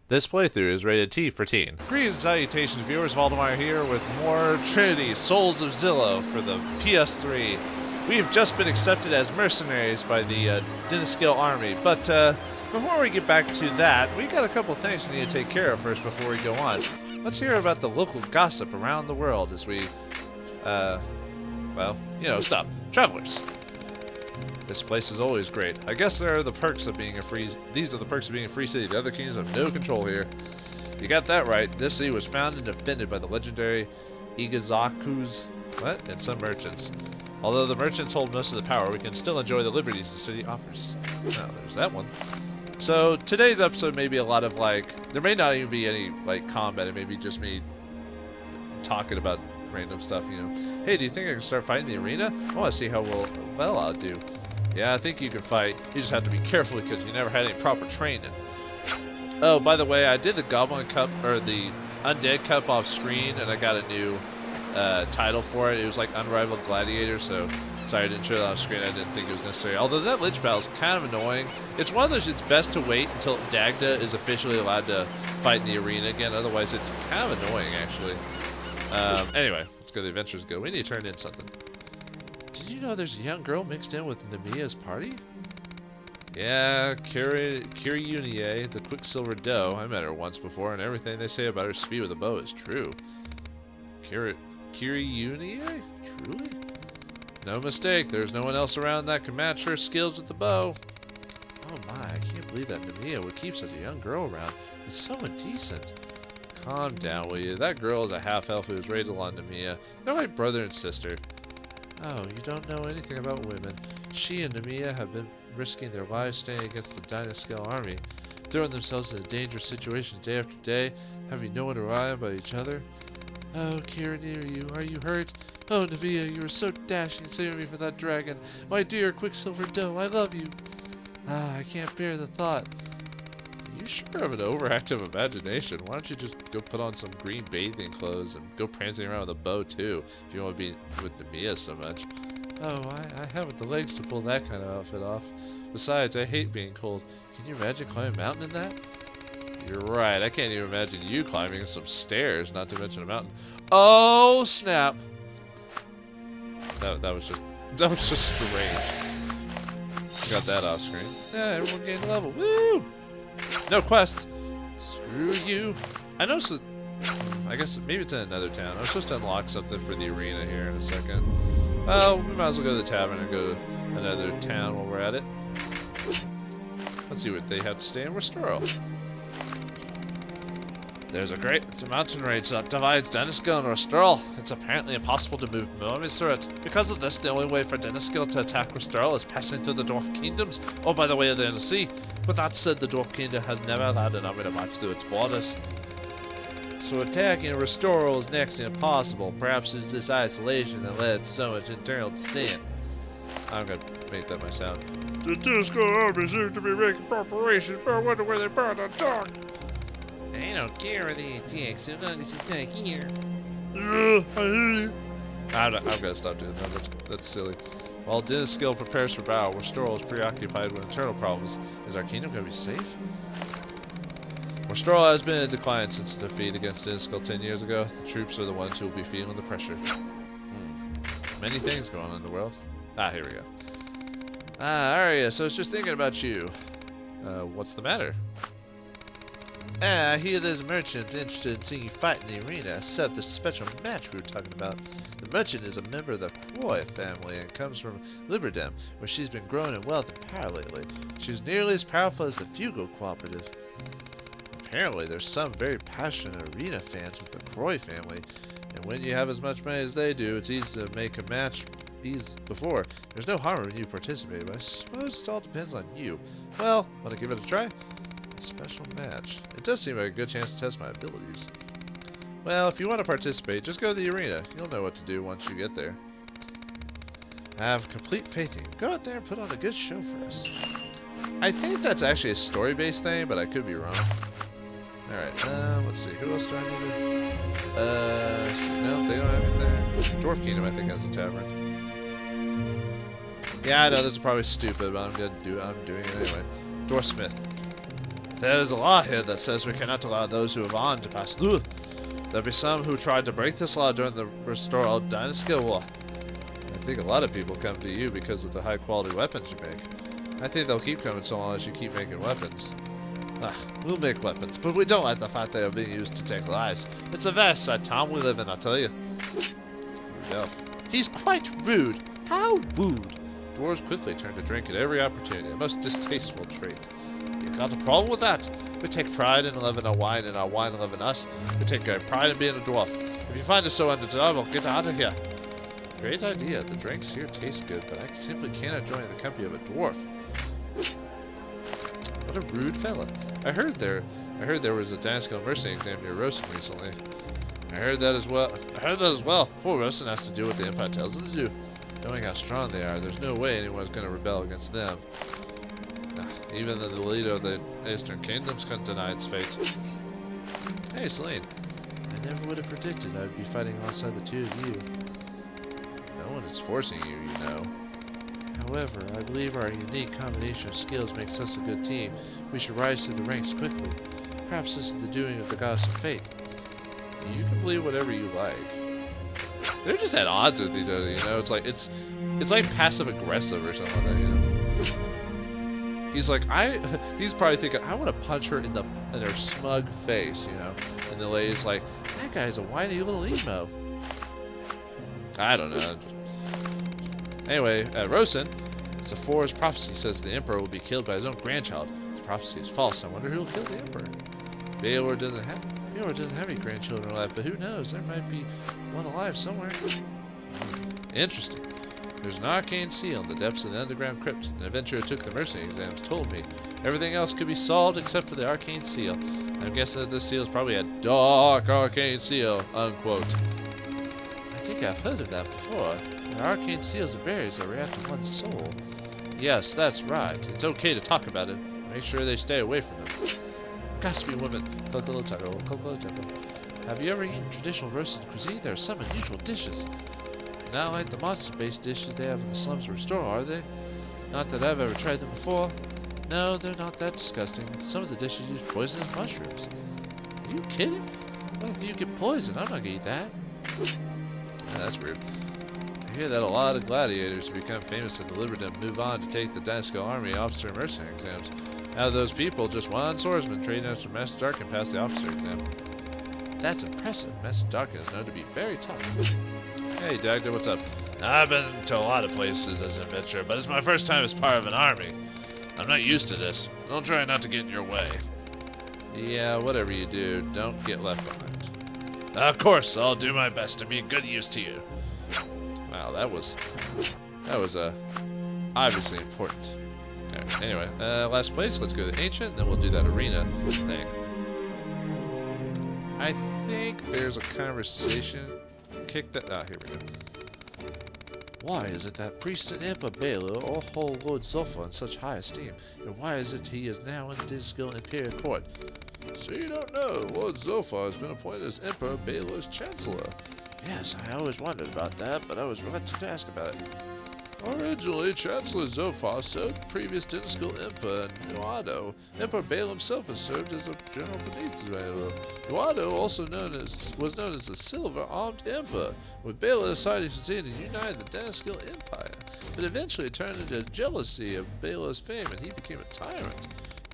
This playthrough is rated T for teen. Greetings and salutations, viewers. Vauldemare here with more Trinity, Souls of Zillo for the PS3. We've just been accepted as mercenaries by the Diniskill army, but before we get back to that, we got a couple things we need to take care of first before we go on. Let's hear about the local gossip around the world as we, well, you know, stuff. Travelers. This place is always great. I guess there are the perks of being a free... These are the perks of being a free city. The other kingdoms have no control here. You got that right. This city was founded and defended by the legendary Igazakus, and some merchants. Although the merchants hold most of the power, we can still enjoy the liberties the city offers. Now, there's that one. So, today's episode may be a lot of, like... There may not even be any, like, combat. It may be just me talking about random stuff, you know. Hey, do you think I can start fighting in the arena? I want to see how well I'll do. Yeah, I think you can fight. You just have to be careful because you never had any proper training. Oh, by the way, I did the Goblin Cup, or the Undead Cup off screen, and I got a new title for it. It was like Unrivaled Gladiator, so sorry I didn't show that on screen. I didn't think it was necessary. Although that Lich battle is kind of annoying. It's one of those, it's best to wait until Dagda is officially allowed to fight in the arena again. Otherwise, it's kind of annoying, actually. Anyway, let's go to the Adventures Guild. We need to turn in something. Did you know there's a young girl mixed in with Namia's party? Yeah, Kiryunie, the Quicksilver Doe. I met her once before, and everything they say about her speed with a bow is true. Kiryunie? Truly? No mistake, there's no one else around that can match her skills with the bow. Oh my, I can't believe that Namia would keep such a young girl around. It's so indecent. Calm down, will you? That girl is a half-elf who was raised along Namia. They're like brother and sister. Oh, you don't know anything about women. She and Namia have been risking their lives standing against the Diniskill army, throwing themselves in dangerous situations day after day, having no one to rely on but each other. Oh, Kira, are you hurt? Oh, Namia, you were so dashing, saving me from that dragon. My dear Quicksilver Doe, I love you. Ah, I can't bear the thought. You sure have an overactive imagination. Why don't you just go put on some green bathing clothes and go prancing around with a bow too, if you want to be with Namia so much. Oh, I haven't the legs to pull that kind of outfit off. Besides, I hate being cold. Can you imagine climbing a mountain in that? You're right, I can't even imagine you climbing some stairs, not to mention a mountain. Oh, snap! That was just strange. Got that off screen. Yeah, everyone gained a level. Woo! No quest. Screw you. I know. So, I guess maybe it's in another town. I'm supposed to unlock something for the arena here in a second. Well, we might as well go to the tavern and go to another town while we're at it. Let's see what they have to say in Restoro. There's a great mountain range that divides Diniskill and Restoro. It's apparently impossible to move armies through it. Because of this, the only way for Diniskill to attack Restoro is passing through the Dwarf Kingdoms, or by the way of the sea. With that said, the Dwarf Kingdom has never allowed an army to march through its borders. So attacking Restoro is next to impossible. Perhaps it's this isolation that led to so much internal dissent. I'm gonna make that my sound. The Diniskill army seems to be making preparations, but I wonder where they brought the dog. I don't care where they attack, so long as it's not here. Yeah, I hear you. I'm gonna stop doing that. That's silly. While Diniskill prepares for battle, Restoro is preoccupied with internal problems. Is our kingdom gonna be safe? Restoro has been in decline since the defeat against Diniskill 10 years ago. The troops are the ones who will be feeling the pressure. Many things going on in the world. Ah, here we go. Ah, Arya, so I was just thinking about you. What's the matter? I hear there's a merchant interested in seeing you fight in the arena. Set the special match we were talking about. The merchant is a member of the Koei family and comes from Liberdem, where she's been growing in wealth and power lately. She's nearly as powerful as the Fugo Cooperative. Apparently, there's some very passionate arena fans with the Koei family, and when you have as much money as they do, it's easy to make a match before. There's no harm in you participating, but I suppose it all depends on you. Well, want to give it a try? A special match. It does seem like a good chance to test my abilities. Well, if you want to participate, just go to the arena. You'll know what to do once you get there. I have complete faith in you. Go out there and put on a good show for us. I think that's actually a story-based thing, but I could be wrong. Alright, let's see. Who else do I need to... no, they don't have it there. Dwarf Kingdom, I think, has a tavern. Yeah, I know this is probably stupid, but I'm doing it anyway. Dwarfsmith. There's a law here that says we cannot allow those who have on to pass through. There'll be some who tried to break this law during the Restore All Dynasty War. I think a lot of people come to you because of the high quality weapons you make. I think they'll keep coming so long as you keep making weapons. We'll make weapons, but we don't like the fact they are being used to take lives. It's a very sad time we live in, I tell you. Here we go. He's quite rude. How rude. Dwarves quickly turn to drink at every opportunity, a most distasteful trait. You got a problem with that? We take pride in loving our wine and our wine loving us. We take great pride in being a dwarf. If you find us so undesirable, get out of here. Great idea. The drinks here taste good, but I simply cannot join the company of a dwarf. What a rude fella. I heard there was a dance-skill mercenary exam near Rosen recently. I heard that as well. Poor Rosen has to do what the Empire tells them to do. Knowing how strong they are, there's no way anyone's going to rebel against them. Even the leader of the Eastern Kingdoms couldn't deny its fate. Hey, Celine. I never would have predicted I would be fighting alongside the two of you. No one is forcing you, you know. However, I believe our unique combination of skills makes us a good team. We should rise through the ranks quickly. Perhaps this is the doing of the goddess of fate. You can believe whatever you like. They're just at odds with each other, you know? It's like passive aggressive or something like that, you know? He's probably thinking, I want to punch her in her smug face, you know? And the lady's like, that guy's a whiny little emo. I don't know. Anyway, Rosen, Sephora's prophecy says the Emperor will be killed by his own grandchild. The prophecy is false. I wonder who will kill the Emperor. Balor doesn't have any grandchildren alive, but who knows? There might be one alive somewhere. Interesting. There's an arcane seal in the depths of the underground crypt. An adventurer who took the mercenary exams told me. Everything else could be solved except for the arcane seal. I'm guessing that this seal is probably a dark arcane seal, unquote. I think I've heard of that before. The arcane seals and barriers that react to one's soul. Yes, that's right. It's okay to talk about it. Make sure they stay away from them. Gots to be women. Coco taco. Have you ever eaten traditional roasted cuisine? There are some unusual dishes. Not like the monster-based dishes they have in the slums of Restore, are they? Not that I've ever tried them before. No, they're not that disgusting. Some of the dishes use poisonous mushrooms. Are you kidding? What if you get poisoned? I'm not gonna eat that. Yeah, that's weird. I hear that a lot of gladiators who become famous at the Liberdom move on to take the Dynasty Army officer and mercenary exams. Out of those people, just one swordsman trained under Master Darkin passed the officer exam. That's impressive. Master Darkin is known to be very tough. Hey, Dagda, what's up? I've been to a lot of places as an adventurer, but it's my first time as part of an army. I'm not used to this. Don't try not to get in your way. Yeah, whatever you do, don't get left behind. Of course, I'll do my best to be of good use to you. Wow, that was obviously important. Right, anyway, last place, let's go to the Ancient, then we'll do that arena thing. I think there's a conversation kicked that. Ah, here we go. Why is it that Priest and Emperor Balor all hold Lord Zulfa in such high esteem? And why is it he is now in Dizgill Imperial Court? So you don't know, Lord Zulfa has been appointed as Emperor Balor's Chancellor. Yes, I always wondered about that, but I was reluctant to ask about it. Originally, Chancellor Zulfa served the previous Dynasty Emperor Nuado. Emperor Balor himself has served as a general beneath Balor. Nuado also was known as the Silver-Armed Emperor, with Balor deciding to succeed and unite the Dynasty Empire. But eventually it turned into jealousy of Balor's fame, and he became a tyrant.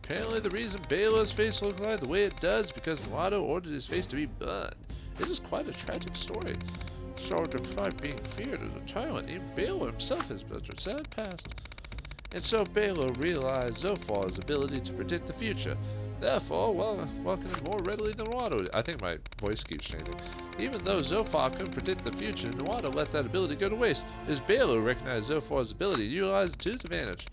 Apparently the reason Balor's face looks like the way it does is because Nuado ordered his face to be burned. It is quite a tragic story. So despite being feared as a tyrant, even Balor himself has such a sad past. And so Balor realized Zulfa's ability to predict the future. Therefore, welcomed him more readily than Nuado. I think my voice keeps changing. Even though Zulfa couldn't predict the future, Nuado let that ability go to waste, as Balor recognized Zulfa's ability to utilize it to his advantage.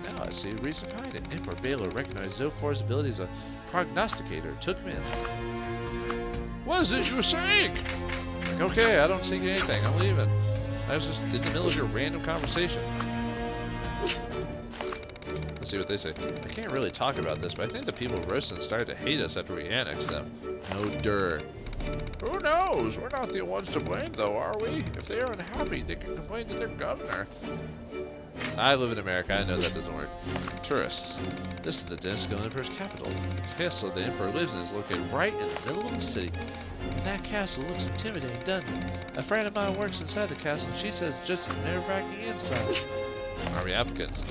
Now I see the reason behind it. Emperor Balor recognized Zulfa's ability as a prognosticator, took him in. What is it you were saying? Okay, I don't see anything. I'm leaving. I was just in the middle of your random conversation. Let's see what they say. I can't really talk about this, but I think the people of Rosen started to hate us after we annexed them. No dirt. Who knows? We're not the ones to blame, though, are we? If they are unhappy, they can complain to their governor. I live in America. I know that doesn't work. Tourists. This is the Dynasty Emperor's capital. The castle the Emperor lives in is located right in the middle of the city. That castle looks intimidating, doesn't it? A friend of mine works inside the castle, and she says it's just as nerve-wracking inside. Army applicants.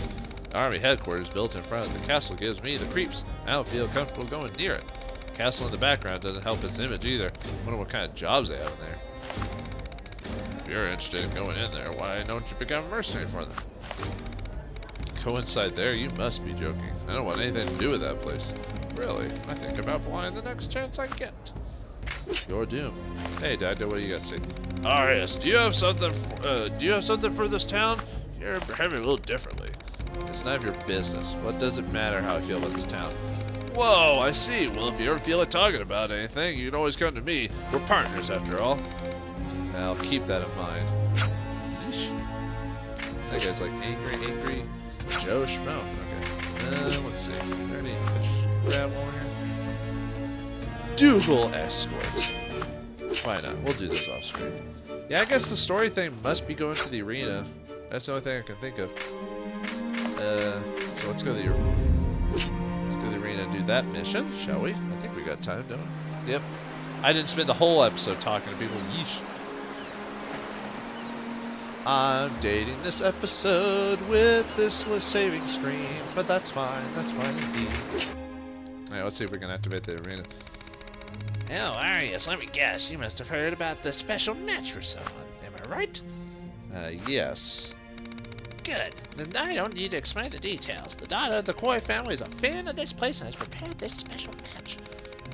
The army headquarters built in front of the castle gives me the creeps. I don't feel comfortable going near it. The castle in the background doesn't help its image either. Wonder what kind of jobs they have in there. If you're interested in going in there, why don't you become a mercenary for them? Go inside there? You must be joking. I don't want anything to do with that place. Really? I think about flying the next chance I get. Your doom. Hey, Dad, what do you got to say? Arius, do you have something? For this town? You're behaving a little differently. It's none of your business. What does it matter how I feel about this town? Whoa, I see. Well, if you ever feel like talking about anything, you can always come to me. We're partners, after all. I'll keep that in mind. Yeesh. That guy's like angry. Joe Schmo. Okay. Let's see. Is there any grab one here? Dougal escort. Why not? We'll do this off screen. Yeah, I guess the story thing must be going to the arena. That's the only thing I can think of. So let's go to the arena and do that mission, shall we? I think we got time, don't we? Yep. I didn't spend the whole episode talking to people. Yeesh. I'm dating this episode with this saving screen, but that's fine. That's fine indeed. Alright, let's see if we can activate the arena. Oh, Arius, let me guess. You must have heard about the special match for someone. Am I right? Yes. Good. Then I don't need to explain the details. The daughter of the Koei family is a fan of this place and has prepared this special match.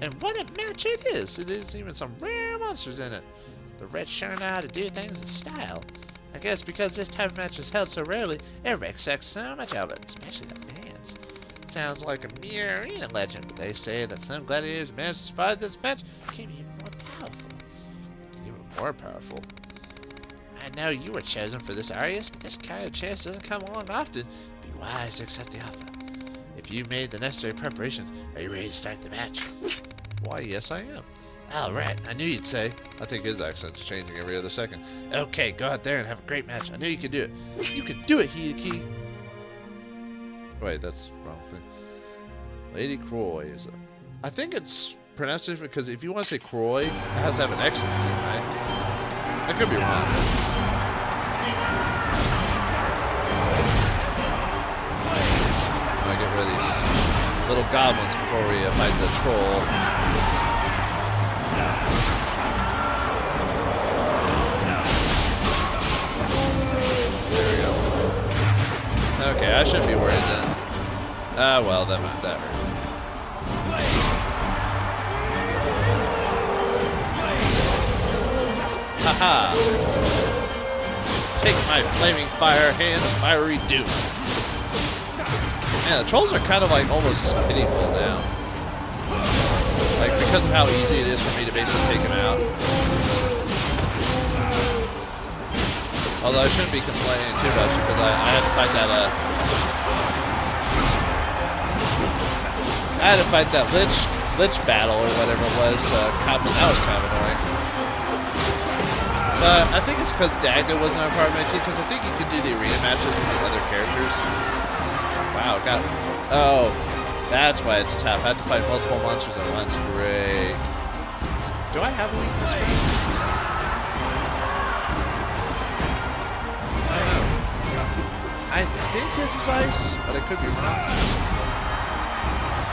And what a match it is! It is even some rare monsters in it. The Reds sure know how to do things in style. I guess because this type of match is held so rarely, everybody expects so much of it, especially the fans. Sounds like a mere arena legend, but they say that some gladiators managed to survive this match became even more powerful. Even more powerful. I know you were chosen for this, Arius, but this kind of chance doesn't come along often. Be wise to accept the offer. If you've made the necessary preparations, are you ready to start the match? Why, yes I am. All right, I knew you'd say. I think his accent's changing every other second. Okay, go out there and have a great match. I knew you could do it. You can do it, Hideki. Wait, that's the wrong thing. Lady Croy is a... I think it's pronounced different because if you want to say Croy, it has to have an X in the name, right? I could be wrong. I'm gonna get rid of these little goblins before we fight the troll. Okay, I shouldn't be worried then. Ah, well, that hurt. Haha! Take my flaming fire hand, fiery doom. Man, the trolls are kind of like almost pitiful now. Like, because of how easy it is for me to basically take them out. Although I shouldn't be complaining too much because I had to fight that, lich battle or whatever it was, that was kind of annoying. But I think it's because Dagda wasn't on part of my team, because I think you could do the arena matches with these other characters. Wow, oh, that's why it's tough. I had to fight multiple monsters at once. Great. Do I have a weakness for this? I think this is ice, but I could be wrong.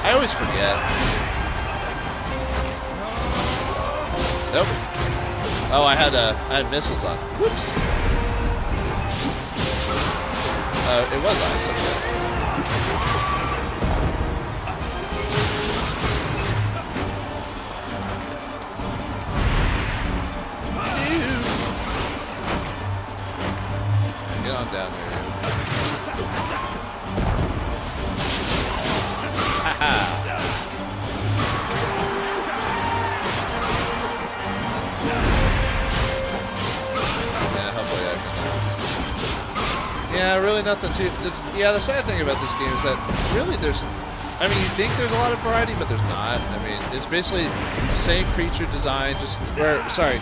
I always forget. Nope. Oh, I had missiles on. Whoops. It was ice. Okay. Get on down here. Yeah, really nothing too... yeah, the sad thing about this game is that really there's... I mean, you think there's a lot of variety, but there's not. I mean, it's basically the same creature design, just... sorry.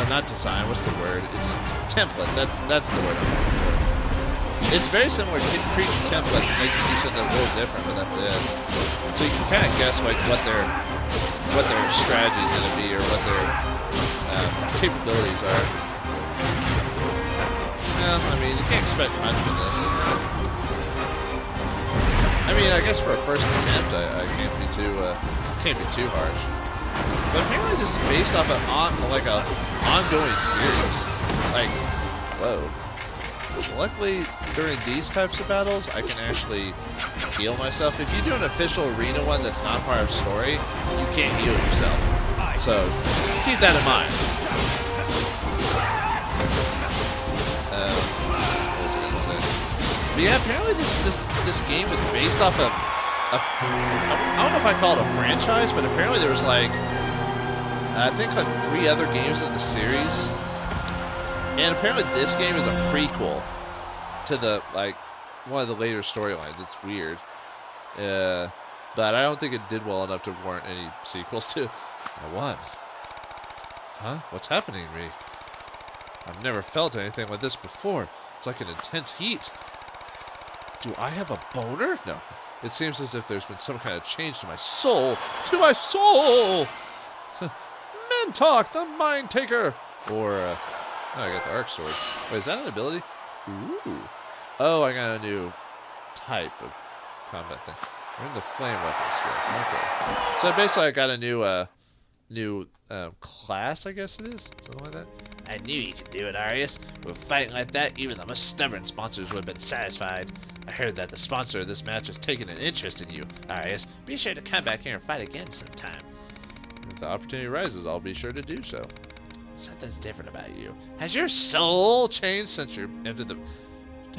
Not design, what's the word? It's template. That's the word I'm looking for. It's very similar to Creature templates. They can do something a little different, but that's it. So you can kind of guess like what their strategy is going to be or what their capabilities are. Yeah, I mean, you can't expect much from this. I mean, I guess for a first attempt, I can't be too harsh. But apparently, this is based off an ongoing series. Like, whoa. Luckily, during these types of battles, I can actually heal myself. If you do an official arena one that's not part of story, you can't heal yourself. So keep that in mind. What was I gonna say? But yeah, apparently this game was based off of I don't know if I call it a franchise, but apparently there was like I think like 3 other games in the series. And apparently this game is a prequel to the, like, one of the later storylines. It's weird. But I don't think it did well enough to warrant any sequels to. What? Huh? What's happening to me? I've never felt anything like this before. It's like an intense heat. Do I have a boner? No. It seems as if there's been some kind of change to my soul. To my soul! Mentalk, the Mind Taker! Or, oh, I got the Arc Sword. Wait, is that an ability? Ooh. Oh, I got a new type of combat thing. We're in the flame weapon skill. Okay. So basically, I got a new class, I guess it is. Something like that. I knew you could do it, Arius. With fighting like that, even the most stubborn sponsors would have been satisfied. I heard that the sponsor of this match has taken an interest in you, Arius. Be sure to come back here and fight again sometime. If the opportunity arises, I'll be sure to do so. Something's different about you. Has your soul changed since you entered the...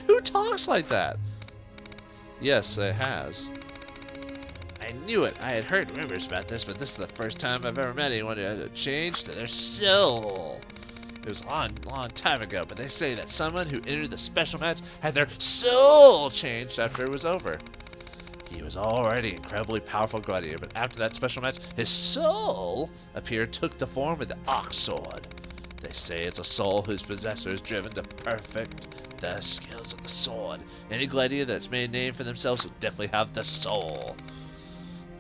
Who talks like that? Yes, it has. I knew it. I had heard rumors about this, but this is the first time I've ever met anyone who has a change to their soul. It was a long time ago, but they say that someone who entered the special match had their soul changed after it was over. He was already an incredibly powerful gladiator, but after that special match, his soul took the form of the Ox Sword. They say it's a soul whose possessor is driven to perfect the skills of the sword. Any gladiator that's made a name for themselves will definitely have the soul.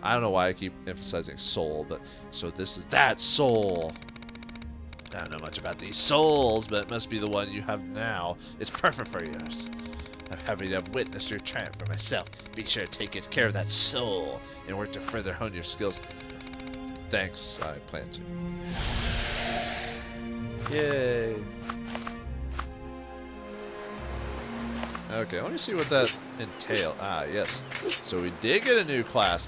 I don't know why I keep emphasizing soul, but so this is that soul. I don't know much about these souls, but it must be the one you have now. It's perfect for yours. I'm happy to have witnessed your triumph for myself. Be sure to take good care of that soul and work to further hone your skills. Thanks, I plan to. Yay. Okay, let me see what that entails. Ah, yes. So we did get a new class.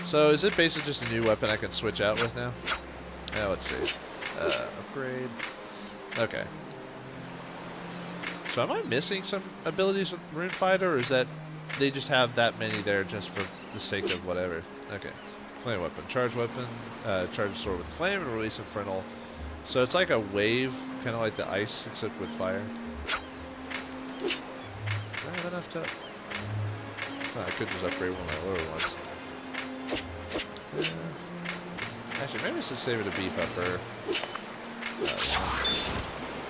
So is it basically just a new weapon I can switch out with now? Yeah, let's see. Upgrade. Okay. So am I missing some abilities with Rune Fighter, or is that they just have that many there just for the sake of whatever? Okay. Flame weapon. Charge weapon. Charge sword with flame and release infernal. So it's like a wave, kind of like the ice, except with fire. Do I have enough to... Oh, I could just upgrade one of my lower ones. Actually, maybe I should save it to beef up her.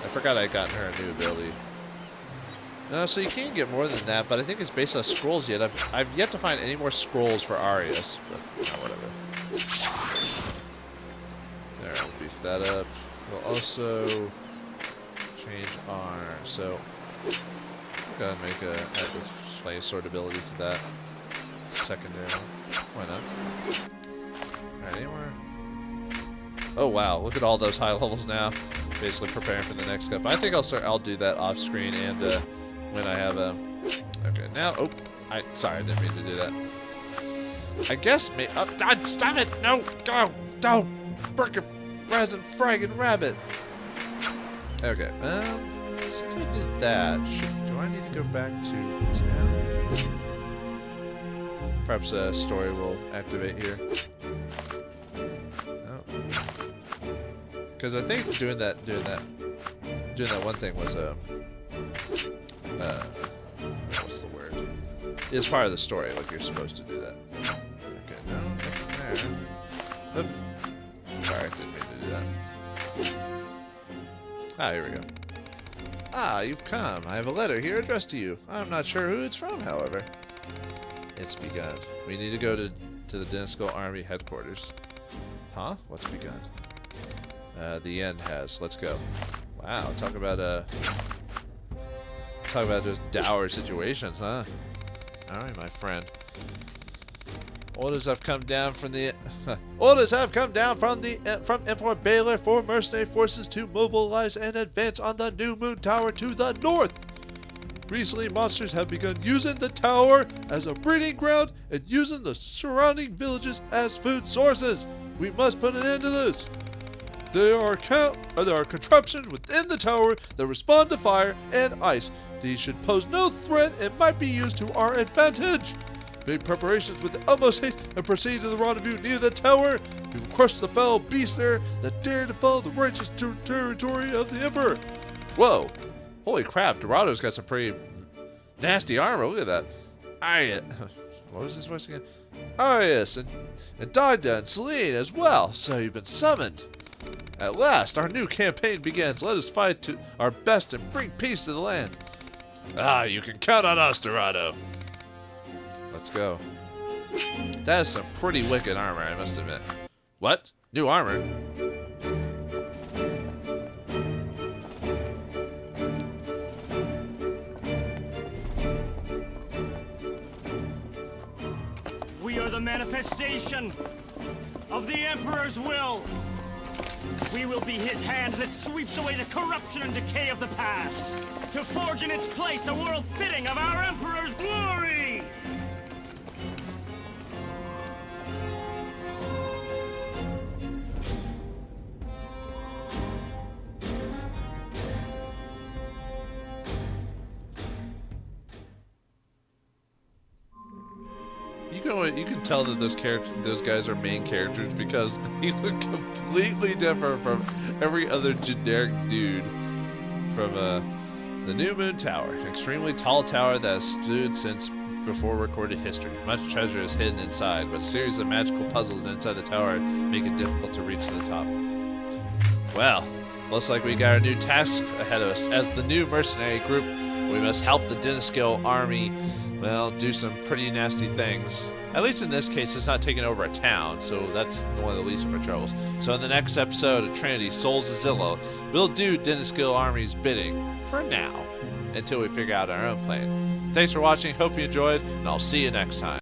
I forgot I'd gotten her a new ability. No, so you can't get more than that, but I think it's based on scrolls yet. I've yet to find any more scrolls for Arius, but whatever. There, we'll beef that up. We'll also change our... So, I'm gonna make add the flame sword ability to that. Secondary. Why not? Alright, anywhere? Oh wow, look at all those high levels now. Basically preparing for the next step. I think I'll do that off screen and when I have a... Okay, now... Oh, sorry, I didn't mean to do that. I guess maybe... Oh, God, stop it! No! Go! Don't! Frickin' resin fraggin' rabbit! Okay, since I did that, do I need to go back to town? Perhaps a story will activate here. Because I think doing that one thing was what's the word? It's part of the story. Like you're supposed to do that. Okay, no, nothing there. Oop. Sorry, didn't mean to do that. Ah, here we go. Ah, you've come. I have a letter here addressed to you. I'm not sure who it's from, however. It's begun. We need to go to the Dynasco Army headquarters. Huh? What's begun? The end has. Let's go. Wow, talk about just dour situations, huh? Alright, my friend. Orders have come down from the from Emperor Balor for mercenary forces to mobilize and advance on the New Moon Tower to the north. Recently, monsters have begun using the tower as a breeding ground and using the surrounding villages as food sources. We must put an end to this. There are contraptions within the tower that respond to fire and ice. These should pose no threat and might be used to our advantage. Make preparations with the utmost haste and proceed to the rendezvous near the tower. We will crush the foul beasts there that dare to follow the righteous territory of the Emperor. Whoa! Holy crap, Dorado's got some pretty nasty armor. Look at that. Arius. What was his voice again? Arius and Dagda and Celine as well. So you've been summoned. At last, our new campaign begins. Let us fight to our best and bring peace to the land. Ah, you can count on us, Dorado. Let's go. That is some pretty wicked armor, I must admit. What? New armor? We are the manifestation of the Emperor's will. We will be his hand that sweeps away the corruption and decay of the past, to forge in its place a world fitting of our Emperor's glory! You can tell that those guys are main characters because they look completely different from every other generic dude from the New Moon Tower, an extremely tall tower that has stood since before recorded history. Much treasure is hidden inside, but a series of magical puzzles inside the tower make it difficult to reach the top. Well, looks like we got a new task ahead of us. As the new mercenary group, we must help the Dynasco army, well, do some pretty nasty things. At least in this case, it's not taking over a town, so that's one of the least of our troubles. So in the next episode of Trinity, Souls of Zillo, we'll do Dynasco Army's bidding, for now, until we figure out our own plan. Thanks for watching, hope you enjoyed, and I'll see you next time.